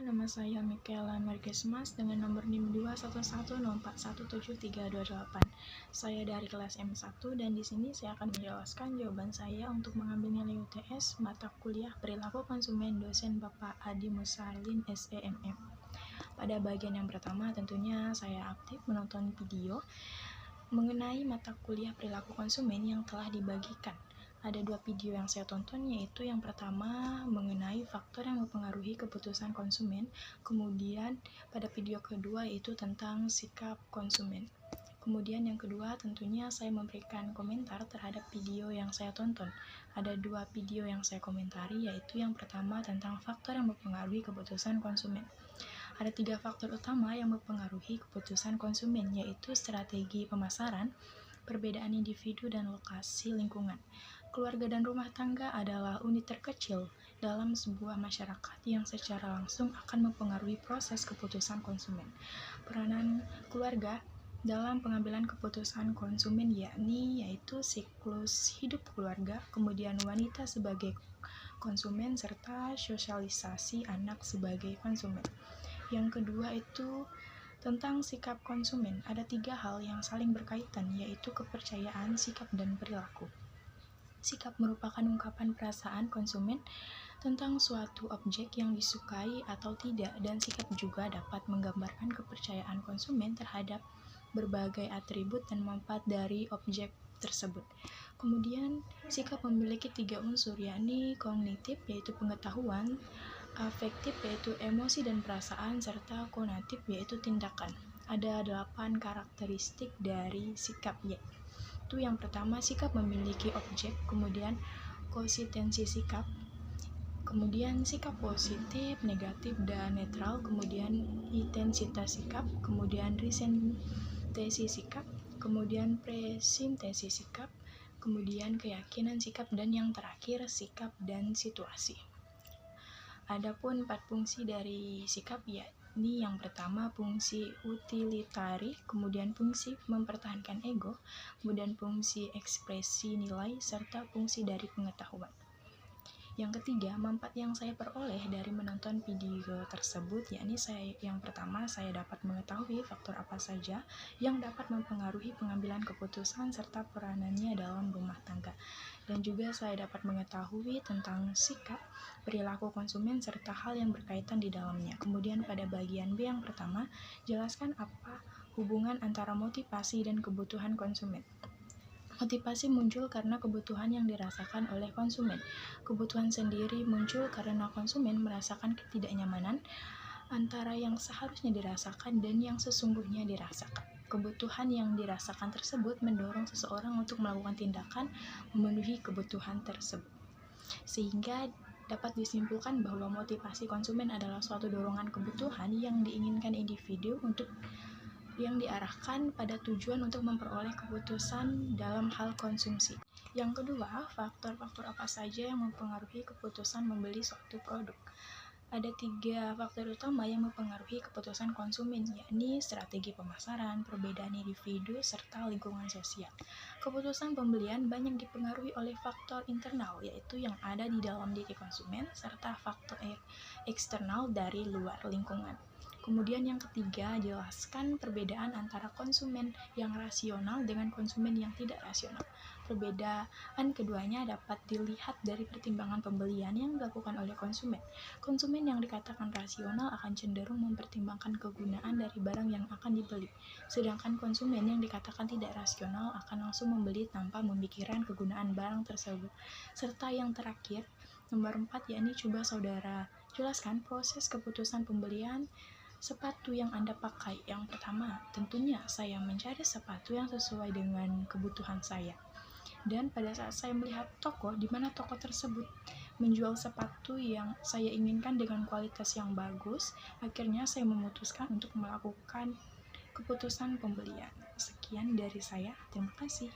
nama saya Michaela Margesmas dengan nomor NIM 211041738. Saya dari kelas M1 dan di sini saya akan menjelaskan jawaban saya untuk mengambil nilai UTS mata kuliah Perilaku Konsumen dosen Bapak Adi Musarlin SEMM. Pada bagian yang pertama tentunya saya aktif menonton video mengenai mata kuliah Perilaku Konsumen yang telah dibagikan. Ada 2 video yang saya tonton, yaitu yang pertama mengenai faktor yang mempengaruhi keputusan konsumen, kemudian pada video kedua yaitu tentang sikap konsumen. Kemudian yang kedua tentunya saya memberikan komentar terhadap video yang saya tonton. Ada 2 video yang saya komentari, yaitu yang pertama tentang faktor yang mempengaruhi keputusan konsumen. Ada 3 faktor utama yang mempengaruhi keputusan konsumen, yaitu strategi pemasaran, perbedaan individu dan lokasi lingkungan. Keluarga dan rumah tangga adalah unit terkecil dalam sebuah masyarakat yang secara langsung akan mempengaruhi proses keputusan konsumen. Peranan keluarga dalam pengambilan keputusan konsumen yaitu siklus hidup keluarga, kemudian wanita sebagai konsumen, serta sosialisasi anak sebagai konsumen. Yang kedua itu tentang sikap konsumen. Ada 3 hal yang saling berkaitan, yaitu kepercayaan, sikap, dan perilaku. Sikap merupakan ungkapan perasaan konsumen tentang suatu objek yang disukai atau tidak, dan sikap juga dapat menggambarkan kepercayaan konsumen terhadap berbagai atribut dan manfaat dari objek tersebut. Kemudian, sikap memiliki 3 unsur, yakni kognitif, yaitu pengetahuan, afektif, yaitu emosi dan perasaan, serta konatif, yaitu tindakan. Ada 8 karakteristik dari sikap, yaitu yang pertama sikap memiliki objek, kemudian konsistensi sikap, kemudian sikap positif, negatif, dan netral, kemudian intensitas sikap, kemudian resentesi sikap, kemudian presintesi sikap, kemudian keyakinan sikap, dan yang terakhir sikap dan situasi. Adapun 4 fungsi dari sikap, yakni yang pertama fungsi utilitari, kemudian fungsi mempertahankan ego, kemudian fungsi ekspresi nilai, serta fungsi dari pengetahuan. Yang ketiga, manfaat yang saya peroleh dari menonton video tersebut, yakni yang pertama saya dapat mengetahui faktor apa saja yang dapat mempengaruhi pengambilan keputusan serta peranannya dalam rumah tangga. Dan juga saya dapat mengetahui tentang sikap, perilaku konsumen, serta hal yang berkaitan di dalamnya. Kemudian pada bagian B yang pertama, jelaskan apa hubungan antara motivasi dan kebutuhan konsumen. Motivasi muncul karena kebutuhan yang dirasakan oleh konsumen. Kebutuhan sendiri muncul karena konsumen merasakan ketidaknyamanan antara yang seharusnya dirasakan dan yang sesungguhnya dirasakan. Kebutuhan yang dirasakan tersebut mendorong seseorang untuk melakukan tindakan memenuhi kebutuhan tersebut. Sehingga dapat disimpulkan bahwa motivasi konsumen adalah suatu dorongan kebutuhan yang diinginkan individu untuk yang diarahkan pada tujuan untuk memperoleh keputusan dalam hal konsumsi. Yang kedua, faktor-faktor apa saja yang mempengaruhi keputusan membeli suatu produk. Ada 3 faktor utama yang mempengaruhi keputusan konsumen, yakni strategi pemasaran, perbedaan individu, serta lingkungan sosial. Keputusan pembelian banyak dipengaruhi oleh faktor internal, yaitu yang ada di dalam diri konsumen, serta faktor eksternal dari luar lingkungan. Kemudian yang ketiga, jelaskan perbedaan antara konsumen yang rasional dengan konsumen yang tidak rasional. Perbedaan keduanya dapat dilihat dari pertimbangan pembelian yang dilakukan oleh konsumen. Konsumen yang dikatakan rasional akan cenderung mempertimbangkan kegunaan dari barang yang akan dibeli, sedangkan konsumen yang dikatakan tidak rasional akan langsung membeli tanpa memikirkan kegunaan barang tersebut. Serta yang terakhir, nomor 4, yakni coba saudara jelaskan proses keputusan pembelian sepatu yang Anda pakai. Yang pertama, tentunya saya mencari sepatu yang sesuai dengan kebutuhan saya. Dan pada saat saya melihat toko di mana toko tersebut menjual sepatu yang saya inginkan dengan kualitas yang bagus, akhirnya saya memutuskan untuk melakukan keputusan pembelian. Sekian dari saya, terima kasih.